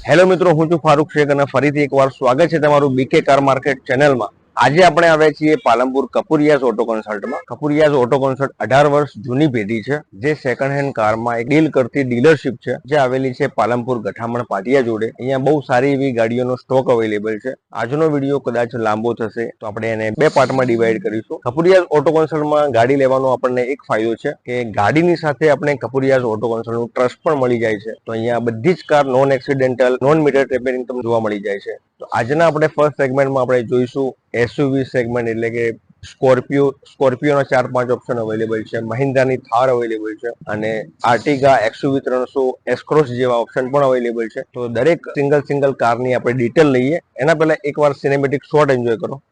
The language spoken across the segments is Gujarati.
હેલો મિત્રો, હું છું ફારૂક શેખ અને ફરીથી એકવાર સ્વાગત છે તમારું બીકે કાર માર્કેટ ચેનલમાં. આજે આપણે આવ્યા છીએ પાલનપુર કપુરિયાઝ ઓટો કન્સલ્ટમાં. કપુરિયાઝ ઓટો કન્સલ્ટ 18 વર્ષ જૂની પેઢી છે, જે સેકન્ડ હેન્ડ કારમાં એક ડીલ કરતી ડીલરશીપ છે, જે આવેલી છે પાલનપુર ગઠામણ પાટિયા જોડે. અહીંયા બહુ સારી એવી ગાડીઓનો સ્ટોક અવેલેબલ છે. આજનો વિડીયો કદાચ લાંબો થશે તો આપણે એને બે પાર્ટમાં ડિવાઈડ કરીશું. કપુરિયાઝ ઓટો કન્સલ્ટમાં ગાડી લેવાનો આપણને એક ફાયદો છે કે ગાડીની સાથે આપણે કપુરિયાઝ ઓટો કન્સલ્ટનું ટ્રસ્ટ પણ મળી જાય છે. તો અહીંયા બધી જ car non accidental, non meter repairing તમને જોવા મળી જાય છે. તો આજના આપણે ફર્સ્ટ સેગમેન્ટમાં આપણે જોઈશું એસયુવી સેગમેન્ટ, એટલે કે સ્કોર્પિયોના 4-5 ઓપ્શન અવેલેબલ છે. મહિન્દ્રાની થાર અવેલેબલ છે અને આર્ટિગા XUV 300 એસક્રોસ જેવા ઓપ્શન પણ અવેલેબલ છે. તો દરેક સિંગલ કારની આપણે ડિટેલ લઈએ એના પહેલા એકવાર સિનેમેટિક શોટ એન્જોય કરો.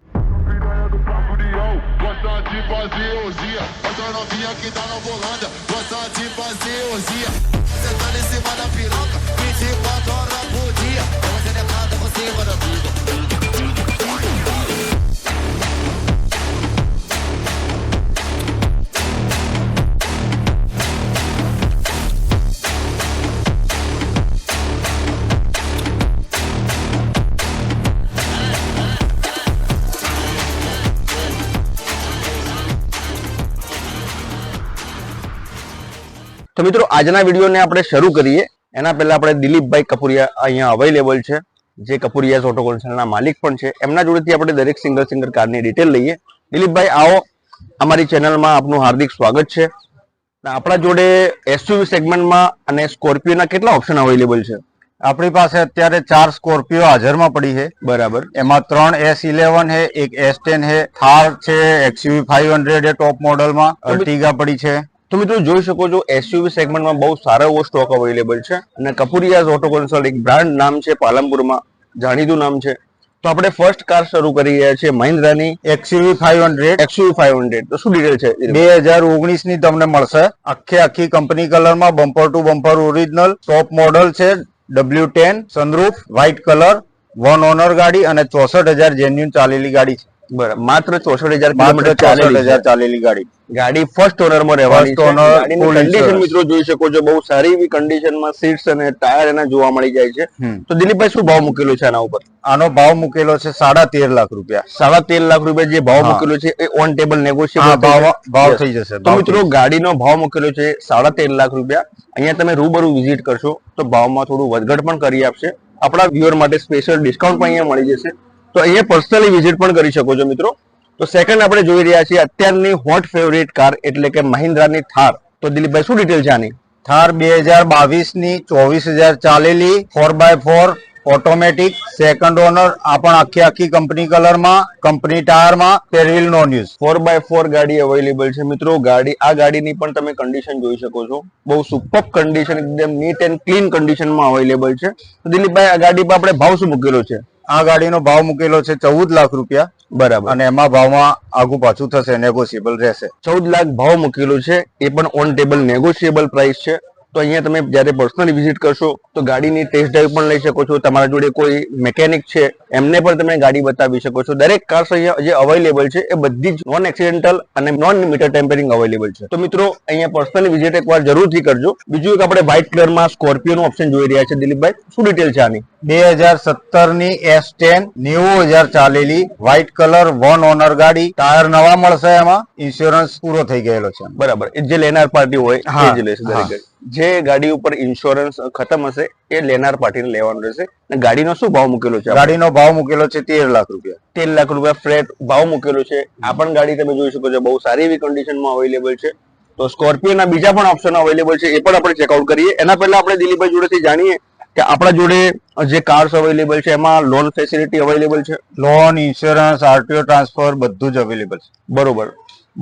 તો મિત્રો, આજના વિડીયોને આપણે શરૂ કરીએ એના પહેલા આપણે દિલીપભાઈ કપુરિયા અહીંયા અવેલેબલ છે, જે કપુરિયાઝ ઓટો કન્સલ્ટના માલિક પણ છે. એમના જોડેથી આપણે દરેક સિંગલ કારની ડિટેલ લઈએ. દિલીપભાઈ, આવો, અમારી ચેનલમાં આપનું હાર્દિક સ્વાગત છે. આપણા જોડે એસયુવી સેગમેન્ટમાં અને સ્કોર્પિયોના કેટલા ઓપ્શન અવેલેબલ છે? આપણી પાસે અત્યારે 4 સ્કોર્પિયો હાજરમાં પડી છે. બરાબર. એમાં 3 S11 है, एक S10 है, थार છે, XUV 500 है टॉप મોડલમાં, અર્ટિગા પડી છે. તો મિત્રો જોઈ શકો છો એસયુવી સેગમેન્ટમાં બહુ સારો એવો સ્ટોક અવેલેબલ છે અને કપુરિયાઝ ઓટો કન્સલ્ટ એક બ્રાન્ડ નામ છે, પાલનપુરમાં જાણીતું નામ છે. તો આપણે ફર્સ્ટ કાર શરૂ કરી રહ્યા છીએ મહિન્દ્રાની XUV 500. તો શું ડિટેલ છે? 2019 ની તમને મળશે. આખી કંપની કલરમાં, bumper to bumper original, top model છે, W10 sunroof, white colour, 1 honour ગાડી અને 64,000 જેન્યુન ચાલેલી ગાડી છે. બરાબર, માત્ર 64,000 કિલોમીટર ચાલેલી ગાડી ફર્સ્ટ ઓનર માં રહેવાની છે. ગાડીની કન્ડિશન મિત્રો જોઈ શકો છો, બહુ સારી એવી કન્ડિશનમાં સીટ્સ અને ટાયર એના જોવા મળી જાય છે. તો દિલીપભાઈ, શું ભાવ મૂકેલો છે આના ઉપર? આનો ભાવ મૂકેલો છે 13.5 લાખ રૂપિયા. 13.5 લાખ રૂપિયા જે ભાવ મૂકેલો છે એ ઓન ટેબલ નેગોશિયેબલ ભાવ થઈ જશે. તો મિત્રો, ગાડીનો ભાવ મૂકેલો છે 13.5 લાખ રૂપિયા. અહીંયા તમે રૂબરૂ વિઝિટ કરશો તો ભાવમાં થોડું વધઘટ પણ કરી આપશે. આપણા વ્યુઅર માટે સ્પેશિયલ ડિસ્કાઉન્ટ પણ અહીંયા મળી જશે. તો અહીંયા પર્સનલી વિઝિટ પણ કરી શકો છો મિત્રો. તો સેકન્ડ આપણે જોઈ રહ્યા છીએ અત્યારની હોટ ફેવરિટ કાર, એટલે કે મહિન્દ્રાની થાર. તો દિલીપભાઈ, શું ડિટેલ છે આની? થાર 2022 ની 24,000 ચાલેલી, 4x4 ઓટોમેટિક, સેકન્ડ ઓનર. આ પણ આખી કંપની કલરમાં, કંપની ટાયરમાં, પેરવિલ નોન યુઝ. 4x4 ગાડી અવેલેબલ છે મિત્રો. આ ગાડીની પણ તમે કન્ડિશન જોઈ શકો છો, બહુ સુપર કન્ડિશન, એકદમ નીટ એન્ડ ક્લીન કન્ડિશનમાં અવેલેબલ છે. તો દિલીપભાઈ, આ ગાડી પર આપણે ભાવ શું મૂકેલો છે? આ ગાડીનો ભાવ મૂકેલો છે 14 લાખ રૂપિયા. બરાબર. અને એમાં ભાવમાં આગુ પાછું થશે, નેગોશિયેબલ રહેશે. 14 લાખ ભાવ મૂકેલો છે, એ પણ ઓન ટેબલ નેગોશિયેબલ પ્રાઇસ છે. તો અહીંયા તમે જ્યારે પર્સનલી વિઝિટ કરશો તો ગાડીની ટેસ્ટ ડ્રાઈવ પણ લઈ શકો છો. તમારા જોડે કોઈ મેકેનિક છે એમને પણ તમે ગાડી બતાવી શકો છો. દરેક કાર્સ અહીંયા જે અવેલેબલ છે એ બધી જ નોન એક્સિડેન્ટલ અને નોન મીટર ટેમ્પરિંગ અવેલેબલ છે. તો મિત્રો, અહીંયા પર્સનલી વિઝિટ એકવાર જરૂરથી કરજો. બીજું એક આપણે વ્હાઇટ કલરમાં સ્કોર્પિયોનું ઓપ્શન જોઈ રહ્યા છે. દિલીપભાઈ, શું ડિટેલ છે આની? 2017 ની S10, 90,000 ચાલેલી, વ્હાઇટ કલર, 1 ઓનર ગાડી, ટાયર નવા મળશે. એમાં ઇન્સ્યોરન્સ પૂરો થઈ ગયેલો છે. બરાબર. જે લેનાર પાર્ટી હોય એ જ લેશે દરેક. જે ગાડી ઉપર ઇન્સ્યોરન્સ ખતમ હશે એ લેનાર પાર્ટીને લેવાનું રહેશે. અને ગાડીનો શું ભાવ મૂકેલો છે? ગાડીનો ભાવ મૂકેલો છે 13 લાખ રૂપિયા. 13 લાખ રૂપિયા ફ્લેટ ભાવ મૂકેલો છે. આ પણ ગાડી તમે જોઈ શકો છો, બહુ સારી એવી કન્ડિશનમાં અવેલેબલ છે. તો સ્કોર્પિયોના બીજા પણ ઓપ્શન અવેલેબલ છે, એ પણ આપણે ચેકઆઉટ કરીએ. એના પહેલા આપણે દિલીપભાઈ જોડેથી જાણીએ કે આપણા જોડે જે કાર્સ અવેલેબલ છે એમાં લોન ફેસિલિટી અવેલેબલ છે. લોન, ઇન્સ્યોરન્સ, RTO ટ્રાન્સફર બધું જ અવેલેબલ છે. બરોબર.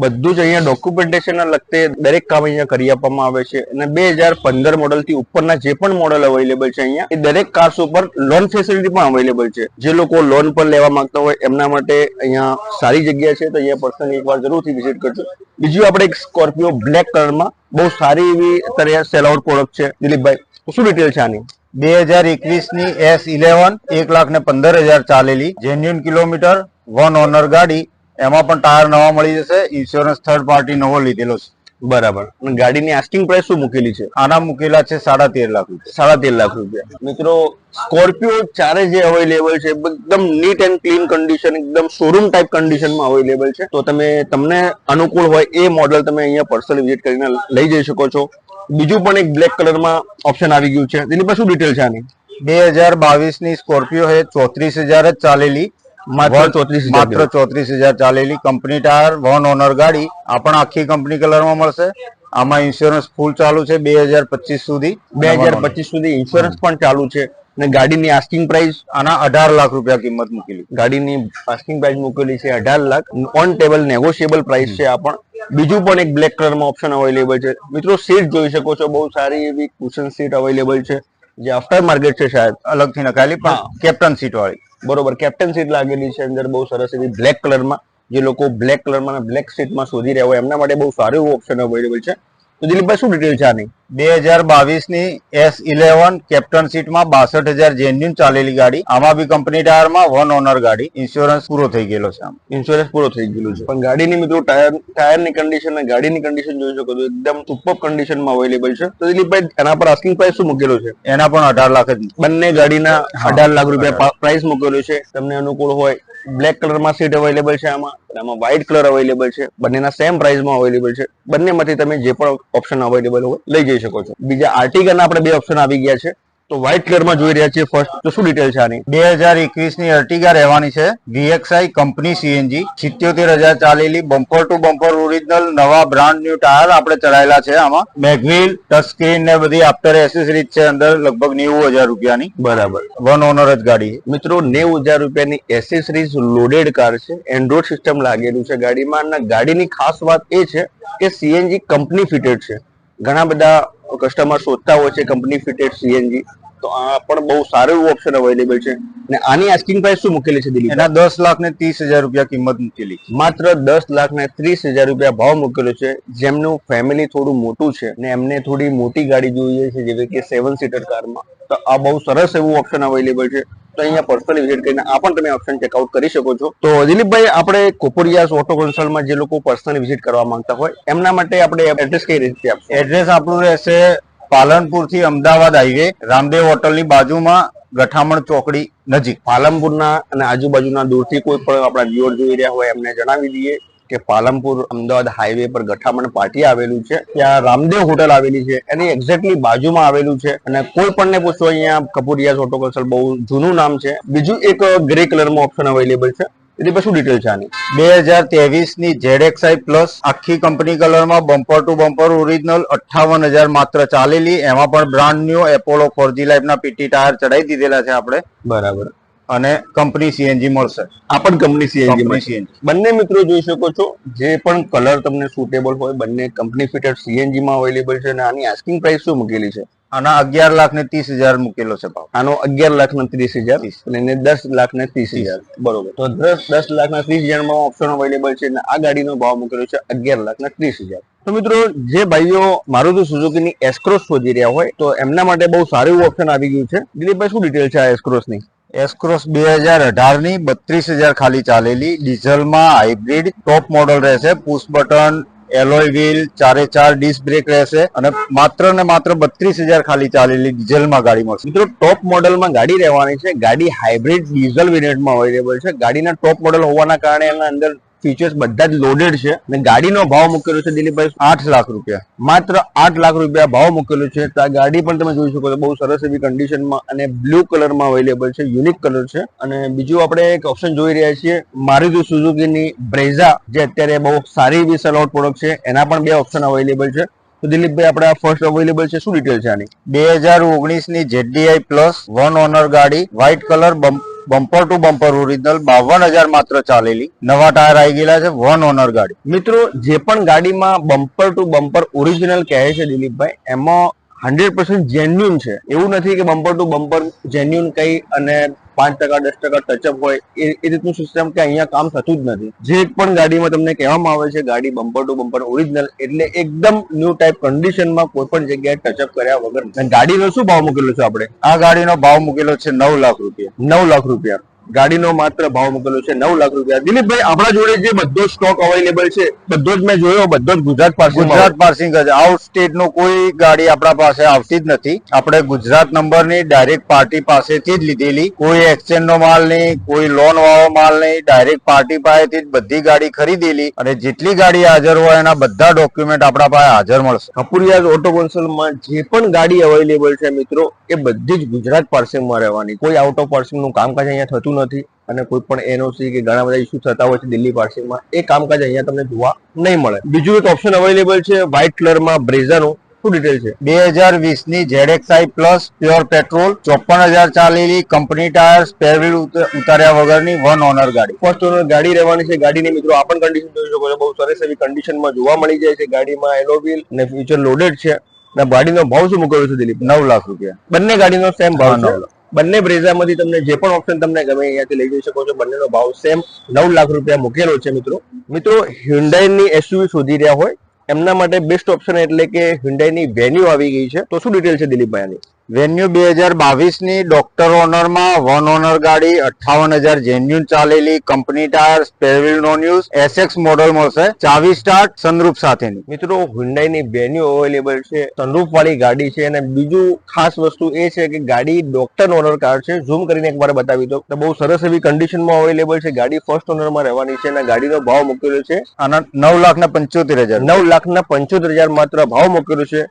બધું જ અહીંયા ડોક્યુમેન્ટેશન લગતે દરેક કામ અહીંયા કરી આપવામાં આવે છે. અને 2015 મોડલથી ઉપરના જે પણ મોડલ અવેલેબલ છે અહીંયા, એ દરેક કાર્સ ઉપર લોન ફેસિલિટી પણ અવેલેબલ છે. જે લોકો લોન પર લેવા માંગતા હોય એમના માટે અહીંયા સારી જગ્યા છે. તો અહીંયા પર્સનલી એકવાર જરૂરથી વિઝિટ કરજો. બીજું આપણે એક સ્કોર્પિયો બ્લેક કલરમાં બહુ સારી એવી અત્યારે સેલ આઉટ પ્રોડક્ટ છે. દિલીપભાઈ, શું ડિટેલ છે આની? 2021 ની S11, 1,15,000 ચાલેલી, જેન્યુન કિલોમીટર, 1 ઓનર ગાડી. એમાં પણ ટાયર નવા મળી જશે. ઇન્સ્યોરન્સ થર્ડ પાર્ટી નવો લીધેલો છે. બરાબર. અને ગાડીની આસ્કિંગ પ્રાઇસ શું મૂકેલી છે? આના મૂકેલા છે 13.5 લાખ રૂપિયા. 13.5 લાખ રૂપિયા. મિત્રો સ્કોર્પિયો ચારે જે અવેલેબલ છે એકદમ નીટ એન્ડ ક્લીન કન્ડિશન, એકદમ શોરૂમ ટાઈપ કન્ડિશનમાં અવેલેબલ છે. તો તમને અનુકૂળ હોય એ મોડલ તમે અહીંયા પર્સનલ વિઝિટ કરીને લઈ જઈ શકો છો. બીજું પણ એક બ્લેક કલરમાં ઓપ્શન આવી ગયું છે, તેની પર શું ડિટેલ છે આની? 2022 ની સ્કોર્પિયો છે, 34,000 જ ચાલેલી, માત્ર 34,000 માત્ર 34,000 ચાલેલી, કંપની ટાયર, 1 ઓનર ગાડી. આ પણ આખી કંપની કલરમાં મળશે. આમાં ઇન્સ્યોરન્સ ફૂલ ચાલુ છે 2025 સુધી. 2025 સુધી ઇન્સ્યોરન્સ પણ ચાલુ છે. અને ગાડીની આસ્કિંગ પ્રાઇસ આના 18 લાખ રૂપિયા કિંમત મૂકેલી. ગાડીની આસ્કિંગ પ્રાઇસ મૂકેલી છે 18 lakh. On table negotiable price છે આ પણ. બીજું પણ એક બ્લેક કલરમાં ઓપ્શન અવેલેબલ છે. મિત્રો સીટ જોઈ શકો છો, બહુ સારી એવી કુશન સીટ અવેલેબલ છે, જે આફ્ટર માર્કેટ છે, શાયદ અલગથી નખાયેલી પણ કેપ્ટન સીટ વાળી. બરોબર, કેપ્ટન સીટ લાગેલી છે અંદર, બહુ સરસ એવી બ્લેક કલરમાં. જે લોકો બ્લેક કલરમાં અને બ્લેક સીટમાં શોધી રહ્યા હોય એમના માટે બહુ સારું એવું ઓપ્શન અવેલેબલ છે. તો દિલીપભાઈ શું ડિટેલ છે આની? 2022 ની S11 કેપ્ટન સીટમાં 62,000 જેન્યુન ચાલેલી ગાડી. આમાં બી કંપની ટાયરમાં 1 ઓનર ગાડી. ઇન્સ્યોરન્સ પૂરો થઈ ગયેલો છે. આમ ઇન્સ્યોરન્સ પૂરો થઈ ગયેલું છે, પણ ગાડીની મિત્રો ટાયરની કન્ડિશન અને ગાડીની કન્ડિશન જોઈ શકો છો, એકદમ સુપર કન્ડિશનમાં અવેલેબલ છે. તો દિલીપભાઈ એના પર આસ્કિંગ પ્રાઇસ શું મૂકેલો છે? એના પણ 18 લાખ જ. બંને ગાડીના 18 લાખ રૂપિયા પ્રાઇસ મૂકેલો છે. તમને અનુકૂળ હોય બ્લેક કલરમાં સીટ અવેલેબલ છે આમાં વ્હાઇટ કલર અવેલેબલ છે. બંનેના સેમ પ્રાઇસમાં અવેલેબલ છે. બંનેમાંથી તમે જે પણ ઓપ્શન અવેલેબલ હોય લઈ જઈ શકો છો. બીજા આર્ટિગાના આપણે 2 ઓપ્શન આવી ગયા છે. તો વ્હાઇટ કલરમાં જોઈ રહ્યા છીએ ફર્સ્ટ. તો શું ડિટેલ છે આની? 2021 ની અર્ટિગા રહેવાની છે, VXI કંપની CNG, 77,000 ચાલેલી, બમ્પર ટુ બમ્પર ઓરિજિનલ, નવા બ્રાન્ડ ન્યુ ટાયર આપણે ચડાયેલા છે. આમાં મેગવીલ, ટચ સ્ક્રીન ને બધી આફ્ટર એસેસરીઝ છે અંદર, લગભગ 90,000 રૂપિયાની. બરાબર. 1 ઓનર જ ગાડી છે. મિત્રો 90,000 રૂપિયાની એસેસરીઝ લોડેડ કાર છે. એન્ડ્રોઇડ સિસ્ટમ લાગેલું છે ગાડીમાં. અને ગાડીની ખાસ વાત એ છે કે CNG કંપની ફિટેડ છે. ઘણા બધા કસ્ટમર શોધતા હોય છે કંપની ફિટેડ CNG, તો આ પણ બહુ સારું એવું ઓપ્શન અવેલેબલ છે. અને આની આસ્કિંગ પ્રાઇસ શું મૂકેલી છે દિલીપ? એના 10,30,000 રૂપિયા કિંમત મૂકેલી. માત્ર 10,30,000 રૂપિયા ભાવ મૂકેલો છે. જેમનું ફેમિલી થોડું મોટું છે ને એમને થોડી મોટી ગાડી જોઈએ છે, જેવી કે 7 સીટર કારમાં, તો આ બહુ સરસ એવું ઓપ્શન અવેલેબલ છે. તો અહીંયા પર્સનલ વિઝિટ કરીને આ પણ તમે ઓપ્શન ચેકઆઉટ કરી શકો છો. તો દિલીપભાઈ, આપણે કોપરિયાસ ઓટો કન્સલ્ટમાં જે લોકો પર્સનલ વિઝિટ કરવા માંગતા હોય એમના માટે આપણે એડ્રેસ કઈ રીતે આપશું? એડ્રેસ આપણું રહેશે પાલનપુર થી અમદાવાદ હાઈવે, રામદેવ હોટલની બાજુમાં, ગઠામણ ચોકડી નજીક. પાલનપુરના અને આજુબાજુના દૂરથી કોઈ પણ આપણા વ્યુઅર જોઈ રહ્યા હોય એમને જણાવી દઈએ કે પાલનપુર અમદાવાદ હાઈવે પર ગઠામણ પાટિયા આવેલું છે. ત્યાં રામદેવ હોટલ આવેલી છે, એની એક્ઝેક્ટલી બાજુમાં આવેલું છે. અને કોઈ પણ ને પૂછો, અહીંયા કપૂરિયાસ ઓટો કન્સલ્ટ બહુ જૂનું નામ છે. બીજું એક ગ્રે કલરમાં ઓપ્શન અવેલેબલ છે. એની પર શું ડિટેલ છે આની? 2023 ની ZXI પ્લસ આખી કંપની કલરમાં, બમ્પર ટુ બમ્પર ઓરિજિનલ, 58,000 માત્ર ચાલેલી. એમાં પણ brand new Apollo 4G life ના PT ટાયર ચડાવી દીધેલા છે આપણે. બરાબર. અને કંપની CNG મળશે. આ પણ કંપની CNG. CNG બંને મિત્રો જોઈ શકો છો, જે પણ કલર તમને સુટેબલ હોય બંને કંપની ફિટેડ CNG માં અવેલેબલ છે. અને આની આસ્કિંગ પ્રાઇસ શું મૂકેલી છે? આના 11,30,000 મૂકેલો છે ભાવ. આનો 11,30,000 અને 10,30,000. બરોબર. તો 10,30,000 માં ઓપ્શન અવેલેબલ છે. અને આ ગાડીનો ભાવ મૂકેલો છે 11,30,000. તો મિત્રો, જે ભાઈઓ મારુતિ સુઝુકીની એસ્ક્રોસ શોધી રહ્યા હોય તો એમના માટે બહુ સારું એવું ઓપ્શન આવી ગયું છે. દિલીપભાઈ, શું ડિટેલ છે આ એસ્ક્રોસ ની? એસ્ક્રોસ 2018 ની 32,000 ખાલી ચાલેલી, ડીઝલમાં, હાઇબ્રિડ, ટોપ મોડલ રહેશે, push button, alloy wheel, 4x4 disc brake રહેશે. અને માત્ર ને માત્ર 32,000 ખાલી ચાલેલી ડીઝલમાં ગાડી મળશે. મિત્રો, ટોપ મોડલમાં ગાડી રહેવાની છે. ગાડી હાઇબ્રિડ ડીઝલ વેરિયન્ટમાં અવેલેબલ છે. ગાડીના ટોપ મોડલ હોવાના કારણે એના અંદર ફીચર્સ બધા જ લોડેડ છે. અને ગાડીનો ભાવ મૂકેલો છે દિલીપભાઈ 8 લાખ રૂપિયા. માત્ર 8 લાખ રૂપિયા ભાવ મૂકેલો છે. તો આ ગાડી પણ તમે જોઈ શકો છો, બહુ સરસ એવી કન્ડિશનમાં અને બ્લુ કલરમાં અવેલેબલ છે. યુનિક કલર છે. અને બીજું આપણે એક ઓપ્શન જોઈ રહ્યા છીએ, મારુતિ સુઝુકીની બ્રેઝા, જે અત્યારે બહુ સારી એવી સેલ આઉટ પ્રોડક્ટ છે. એના પણ 2 ઓપ્શન અવેલેબલ છે. તો દિલીપભાઈ, આપણે આ ફર્સ્ટ અવેલેબલ છે, શું ડિટેલ છે આની? 2019 ની ZDI પ્લસ 1 ઓનર ગાડી, white colour, bumper to bumper original, 52,000 માત્ર ચાલેલી, નવા ટાયર આવી ગયેલા છે, 1 ઓનર ગાડી. મિત્રો, જે પણ ગાડીમાં બમ્પર ટુ બમ્પર ઓરિજિનલ કહે છે દિલીપભાઈ, એમાં 100% જેન્યુન છે. એવું નથી કે બમ્પર ટુ બમ્પર જેન્યુન કઈ અને 5% 10% ટચઅપ હોય એ રીતનું સિસ્ટમ કે અહીંયા કામ થતું જ નથી. જે પણ ગાડીમાં તમને કહેવામાં આવે છે ગાડી બમ્પર ટુ બમ્પર ઓરિજિનલ, એટલે એકદમ ન્યુ ટાઈપ કન્ડિશનમાં કોઈ પણ જગ્યાએ ટચઅપ કર્યા વગર. ગાડીનો શું ભાવ મૂકેલો છે આપણે? આ ગાડીનો ભાવ મૂકેલો છે 9 લાખ રૂપિયા. 9 લાખ રૂપિયા. ગાડીનો માત્ર ભાવ મૂકેલો છે 9 લાખ રૂપિયા. દિલીપભાઈ, આપણા જોડે જે બધો સ્ટોક અવેલેબલ છે બધો જ મેં જોયો, બધો જ ગુજરાત પાર્સિંગ. ગુજરાત પાર્સિંગ જ, આઉટ સ્ટેટ નો કોઈ ગાડી આપણા પાસે આવતી જ નથી. આપણે ગુજરાત નંબરની ડાયરેક્ટ પાર્ટી પાસેથી જ લીધેલી. કોઈ એક્સચેન્જ નો માલ નહીં, કોઈ લોન વાળો માલ નહીં, ડાયરેક્ટ પાર્ટી પાસેથી જ બધી ગાડી ખરીદેલી. અને જેટલી ગાડી હાજર હોય એના બધા ડોક્યુમેન્ટ આપણા પાસે હાજર મળશે. કપુરિયાઝ ઓટો કોન્સલ્ટમાં જે પણ ગાડી અવેલેબલ છે મિત્રો, એ બધી જ ગુજરાત પાર્સિંગમાં રહેવાની. કોઈ આઉટ ઓફ પાર્સિંગ નું કામકાજ અહીંયા થતું નથી. અને કોઈ પણ એનઓસી કે ઘણા બધા ઇસ્યુ થતા હોય છે દિલ્હી પાર્સિંગમાં, એ કામકાજ અહીંયા તમને જોવા નહીં મળે. બીજું એક ઓપ્શન અવેલેબલ છે વ્હાઇટ કલરમાં બ્રેઝાનું. શું ડિટેલ છે? 2020 ની ZXi પ્લસ પ્યોર પેટ્રોલ, 54,000 ચાલેલી, કંપની ટાયર, સ્પેર વ્હીલ ઉતાર્યા વગરની 1 ઓનર ગાડી. ફર્સ્ટ ઓનર ગાડી રહેવાની છે. ગાડીની મિત્રો આ પણ કન્ડિશન જોઈ શકો છો, બહુ સરસ એવી કન્ડિશનમાં જોવા મળી જાય છે. ગાડીમાં એલો વ્હીલ અને ફ્યુચર લોડેડ છે. અને ગાડીનો ભાવ શું મૂકેલો છે દિલીપ? 9 લાખ રૂપિયા. બંને ગાડીનો સેમ ભાવ છે. બંને બ્રેઝામાંથી તમને જે પણ ઓપ્શન તમને ગમે અહીંયાથી લઈ જઈ શકો છો. બંનેનો ભાવ સેમ 9 લાખ રૂપિયા મૂકેલો છે મિત્રો હ્યુન્ડાઈની એસયુવી શોધી રહ્યા હોય એમના માટે બેસ્ટ ઓપ્શન એટલે કે હ્યુન્ડાઈની વેન્યુ આવી ગઈ છે. તો શું ડિટેલ છે દિલીપભાઈ? વેન્યુ 2022 ની ડોક્ટર ઓનરમાં 1 ઓનર ગાડી, 58,000 જેન્યુન ચાલેલી, company tyre, spare wheel non use, SX model મળશે, ચાવી સ્ટાર્ટ, સનરૂફ સાથેની. મિત્રો હ્યુન્ડાઈની વેન્યુ અવેલેબલ છે, સનરૂફ વાળી ગાડી છે. અને બીજું ખાસ વસ્તુ એ છે કે ગાડી ડોક્ટર ઓનર કાર છે. ઝૂમ કરીને એકવાર બતાવી દો તો બહુ સરસ એવી કન્ડિશનમાં અવેલેબલ છે. ગાડી ફર્સ્ટ ઓનરમાં રહેવાની છે. અને ગાડીનો ભાવ મૂકેલો છે આના 9,75,000. 9,75,000 માત્ર ભાવ મૂકેલો છે.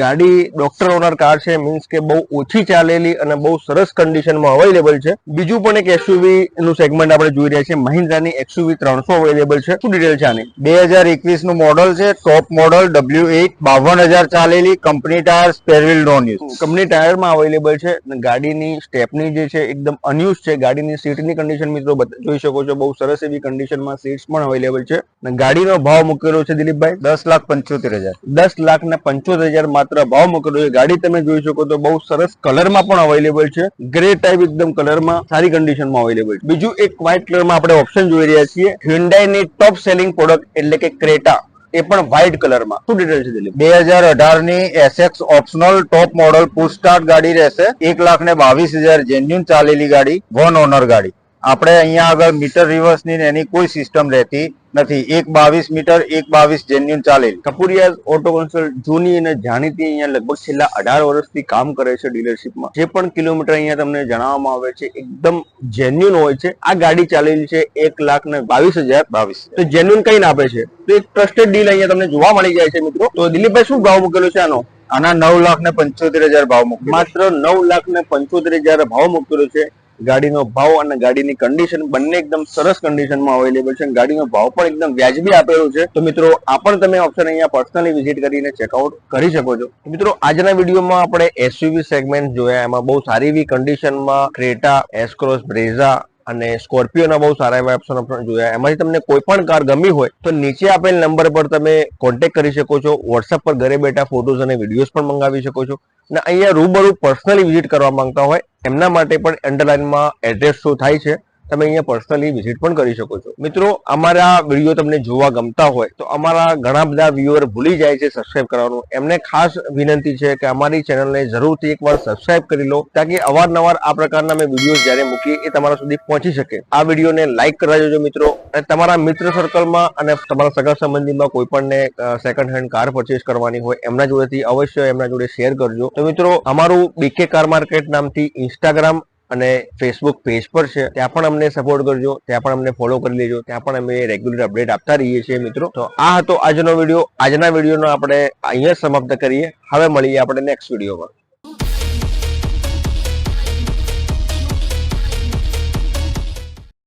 ગાડી ડોક્ટર ઓનર કાર છે, મીન્સ કે બહુ ઓછી ચાલેલી અને બહુ સરસ કન્ડિશનમાં અવેલેબલ છે. બીજું પણ એક એસયુવી નું સેગમેન્ટ આપણે જોઈ રહ્યા છીએ. મહિન્દ્રાની એક્સયુવી 300 અવેલેબલ છે. શું ડિટેલ છે આની? 2021 નું મોડલ છે, ટોપ મોડલ, W8, 52,000 ચાલેલી, company tyre, spare wheel non use. Company ટાયરમાં અવેલેબલ છે. ગાડીની સ્ટેપની જે છે એકદમ અનયુઝ છે. ગાડીની સીટની કન્ડિશન મિત્રો જોઈ શકો છો, બહુ સરસ એવી કન્ડિશનમાં સીટ્સ પણ અવેલેબલ છે. અને ગાડીનો ભાવ મૂકેલો છે દિલીપભાઈ 10,75,000. 10,75,000 માત્ર ભાવ મૂકેલો છે. ગાડી તમે જોઈ શકો તો બહુ સરસ કલરમાં પણ અવેલેબલ છે. ગ્રે ટાઈપ એકદમ કલરમાં સારી કન્ડિશનમાં અવેલેબલ છે. બીજું એક વ્હાઇટ કલરમાં આપણે ઓપ્શન જોઈ રહ્યા છીએ. હ્યુન્ડાઈની ટોપ સેલિંગ પ્રોડક્ટ એટલે કે ક્રેટા, એ પણ વ્હાઇટ કલરમાં. શું ડિટેલ છે દિલીપ? 2018 ની SX optional top model push start ગાડી રહેશે, 1,22,000 જેન્યુન ચાલેલી ગાડી, 1 ઓનર ગાડી. આપણે અહીંયા આગળ મીટર રિવર્સ ની એની કોઈ સિસ્ટમ રહેતી નથી. 1,22 મીટર, 1,22 જેન્યુન ચાલેલી. કપુરિયાઝ ઓટો કન્સલ્ટ જૂની અને જાણીતી અહીંયા લગભગ છેલ્લા 18 વર્ષથી કામ કરે છે ડીલરશીપમાં. જે પણ કિલોમીટર અહીંયા તમને જણાવવામાં આવે છે એકદમ જેન્યુન હોય છે. આ ગાડી ચાલેલી છે 1,22,000. તો જેન્યુન કઈ આપે છે તો એક ટ્રસ્ટેડ ડીલ અહીંયા તમને જોવા મળી જાય છે મિત્રો. તો દિલીપભાઈ શું ભાવ મૂકેલો છે આનો? આના 9,75,000 ભાવ મૂકેલો. માત્ર 9,75,000 ભાવ મૂકેલો છે. ગાડીનો ભાવ અને ગાડીની કન્ડિશન બંને એકદમ સરસ કન્ડિશનમાં અવેલેબલ છે. ગાડીનો ભાવ પણ એકદમ વ્યાજબી આપેલો છે. તો મિત્રો આ પણ તમે ઓપ્શન અહીંયા પર્સનલી વિઝિટ કરીને ચેકઆઉટ કરી શકો છો. મિત્રો આજના વિડીયોમાં આપણે એસયુવી સેગમેન્ટ જોયા. એમાં બહુ સારી એવી કન્ડિશનમાં ક્રેટા, એસ-ક્રોસ, બ્રેઝા અને સ્કોર્પિયોના બહુ સારા એવા ઓપ્શન જોયા. એમાંથી તમને કોઈ પણ કાર ગમી હોય તો નીચે આપેલ નંબર પર તમે કોન્ટેક્ટ કરી શકો છો. વોટ્સએપ પર ઘરે બેઠા ફોટોઝ અને વિડીયોઝ પણ મંગાવી શકો છો. અને અહીંયા રૂબરૂ પર્સનલી વિઝિટ કરવા માંગતા હોય એમના માટે પણ અંડરલાઇનમાં એડ્રેસ શો થાય છે. તમે અહીંયા પર્સનલી વિઝિટ પણ કરી શકો છો. મિત્રો અમારા વિડીયો તમને જોવા ગમતા હોય તો અમારા ઘણા બધા વ્યુઅર ભૂલી જાય છે સબસ્ક્રાઇબ કરવાનું. એમને ખાસ વિનંતી છે કે અમારી ચેનલને જરૂરથી એકવાર સબસ્ક્રાઇબ કરી લો, તાકી અવારનવાર આ પ્રકારના અમે વિડીયો જ્યારે મૂકીએ એ તમારા સુધી પહોંચી શકે. આ વિડીયોને લાઈક કરવા જોજો મિત્રો. અને તમારા મિત્ર સર્કલમાં અને તમારા સગા સંબંધીમાં કોઈ પણને સેકન્ડ હેન્ડ કાર પરચેસ કરવાની હોય એમના જોડેથી અવશ્ય એમના જોડે શેર કરજો. તો મિત્રો અમારું બીકે કાર માર્કેટ નામથી ઇન્સ્ટાગ્રામ અને ફેસબુક પેજ પર છે, ત્યાં પણ અમને સપોર્ટ કરજો, ત્યાં પણ અમને ફોલો કરી લેજો. ત્યાં પણ અમે રેગ્યુલર અપડેટ આપતા રહીએ છીએ મિત્રો. તો આ હતો આજનો વિડીયો. આજના વિડીયોનો આપણે અહીંયા સમાપ્ત કરીએ. હવે મળીએ આપણે નેક્સ્ટ વિડીયોમાં.